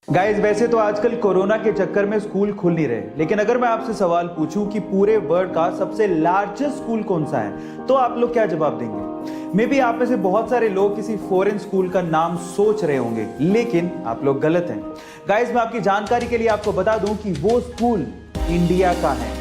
Guys वैसे तो आजकल कोरोना के चक्कर में स्कूल खुल नहीं रहे, लेकिन अगर मैं आपसे सवाल पूछूं कि पूरे वर्ल्ड का सबसे लार्जेस्ट स्कूल कौन सा है तो आप लोग क्या जवाब देंगे? मे बी आप में से बहुत सारे लोग किसी फॉरेन स्कूल का नाम सोच रहे होंगे, लेकिन आप लोग गलत हैं। गाइस मैं आपकी जानकारी के लिए आपको बता दूं कि वो स्कूल इंडिया का है।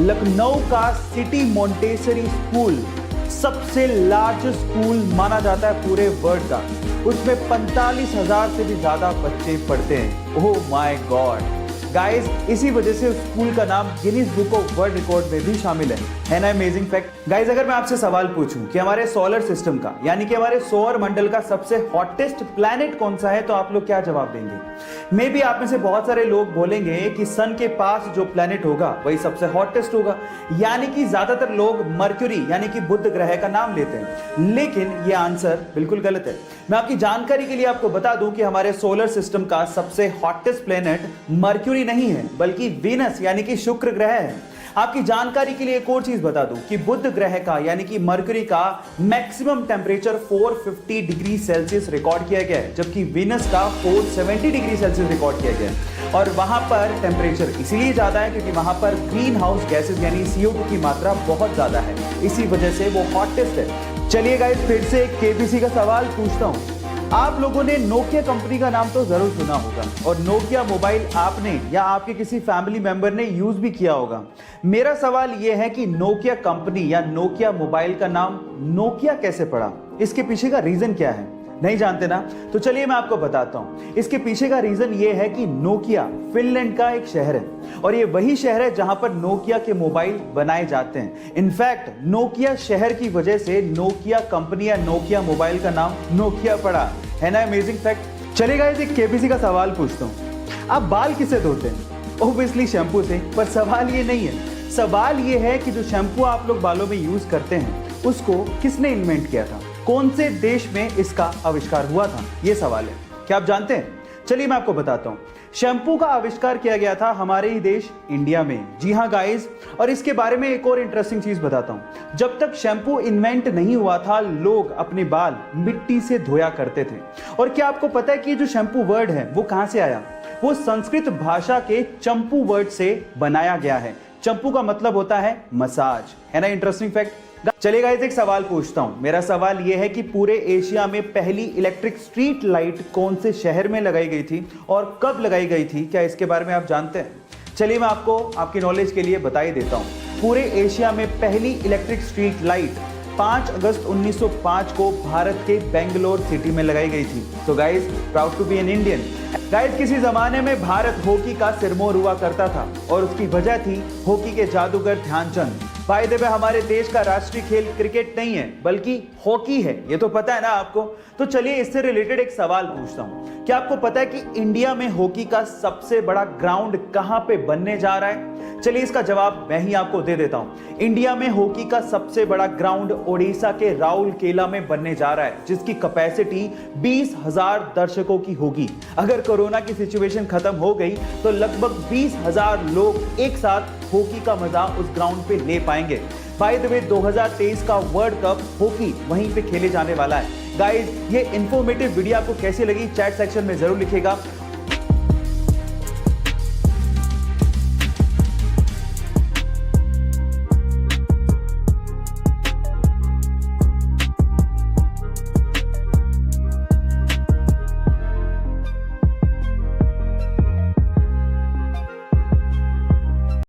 लखनऊ का सिटी मॉन्टेसरी स्कूल सबसे लार्जेस्ट स्कूल माना जाता है पूरे वर्ल्ड का। उसमें 45,000 से भी ज्यादा बच्चे पढ़ते हैं। ओह माय गॉड गाइस, इसी वजह से उस स्कूल का नाम Guinness book of world record में भी शामिल है ना अमेजिंग फैक्ट। गाइस अगर मैं आपसे सवाल पूछूं कि हमारे सोलर सिस्टम का यानी कि हमारे सौर मंडल का सबसे हॉटेस्ट प्लैनेट कौन सा है तो आप लोग क्या जवाब देंगे? मे बी आप में से बहुत सारे लोग बोलेंगे कि सन के पास जो प्लैनेट होगा वही सबसे हॉटेस्ट होगा, यानी कि ज्यादातर लोग मर्क्यूरी यानी कि बुध ग्रह का नाम लेते हैं, लेकिन यह आंसर बिल्कुल गलत है। मैं आपकी जानकारी के लिए आपको बता दूं कि हमारे सोलर सिस्टम का सबसे हॉटेस्ट प्लैनेट मर्क्यूरी नहीं है बल्कि वीनस यानी कि शुक्र ग्रह है। आपकी जानकारी के लिए एक और चीज बता दूं कि बुध ग्रह का यानी कि मर्क्यूरी का maximum temperature 450 degree Celsius record किया गया है, जबकि वीनस का 470 डिग्री सेल्सियस रिकॉर्ड किया गया है। और वहां पर टेम्परेचर इसीलिए ज्यादा है क्योंकि वहां पर ग्रीन हाउस गैसेज यानी CO2 की मात्रा बहुत ज्यादा है, इसी वजह से वो हॉटेस्ट है। चलिए गाइस फिर से एक KBC का सवाल पूछता हूं। आप लोगों ने नोकिया कंपनी का नाम तो जरूर सुना होगा और नोकिया मोबाइल आपने या आपके किसी फैमिली मेंबर ने यूज भी किया होगा। मेरा सवाल यह है कि नोकिया कंपनी या नोकिया मोबाइल का नाम नोकिया कैसे पड़ा? इसके पीछे का रीजन क्या है? नहीं जानते ना? तो चलिए मैं आपको बताता हूं। इसके पीछे का रीजन ये है कि नोकिया फिनलैंड का एक शहर है और ये वही शहर है जहां पर नोकिया के मोबाइल बनाए जाते हैं। इनफैक्ट नोकिया शहर की वजह से नोकिया कंपनी या नोकिया मोबाइल का नाम नोकिया पड़ा, है ना अमेजिंग फैक्ट। चलिए गाइस एक KBC का सवाल पूछता हूं। आप बाल किससे धोते हैं? ऑब्वियसली शैम्पू से, पर सवाल ये नहीं है। सवाल ये है कि जो शैम्पू आप लोग बालों में यूज करते हैं उसको किसने इन्वेंट किया था? कौन से देश में इसका आविष्कार हुआ था? ये सवाल है। क्या आप जानते हैं? चलिए मैं आपको बताता हूं। शैम्पू का आविष्कार किया गया था हमारे ही देश इंडिया में। जी हां गाइस, और इसके बारे में एक और इंटरेस्टिंग चीज बताता हूं। जब तक शैम्पू इन्वेंट नहीं हुआ था लोग अपने बाल मिट्टी से धोया करते थे। और क्या आपको पता है कि जो शैम्पू वर्ड है वो कहां से आया? वो संस्कृत भाषा के चंपू वर्ड से बनाया गया है। चंपू का मतलब होता है मसाज, है ना इंटरेस्टिंग फैक्ट। चलिए गाइस एक सवाल पूछता हूं। मेरा सवाल यह है कि पूरे एशिया में पहली इलेक्ट्रिक स्ट्रीट लाइट कौन से शहर में लगाई गई थी और कब लगाई गई थी? क्या इसके बारे में आप जानते हैं? चलिए मैं आपको आपकी नॉलेज के लिए बता ही देता हूं। पूरे एशिया में पहली इलेक्ट्रिक स्ट्रीट लाइट 5 अगस्त 1905 को भारत के बेंगलोर सिटी में लगाई गई थी। तो guys proud to be an Indian. Guys किसी जमाने में भारत हॉकी का सिरमौर हुआ करता था और उसकी वजह थी हॉकी के जादूगर ध्यानचंद। बाय द वे हमारे देश का राष्ट्रीय खेल क्रिकेट नहीं है बल्कि हॉकी है, ये तो पता है ना आपको। तो चलिए इससे रिलेटेड एक सवाल पूछता हूं। क्या आपको पता है कि इंडिया में हॉकी का सबसे बड़ा ग्राउंड कहां पे बनने जा रहा है? चलिए इसका जवाब मैं ही आपको दे देता हूं। इंडिया में हॉकी का सबसे बड़ा ग्राउंड ओडिशा के राउरकेला में बनने जा रहा है, जिसकी कैपेसिटी 20,000 दर्शकों की होगी। अगर कोरोना की सिचुएशन खत्म हो गई तो लगभग 20,000 लोग एक साथ हॉकी का मजा उस ग्राउंड पे ले पाएंगे। बाय द वे 2023 का वर्ल्ड कप हॉकी वहीं पे खेले जाने वाला है। गाइस ये इंफॉर्मेटिव वीडियो आपको कैसी लगी चैट सेक्शन में जरूर लिखिएगा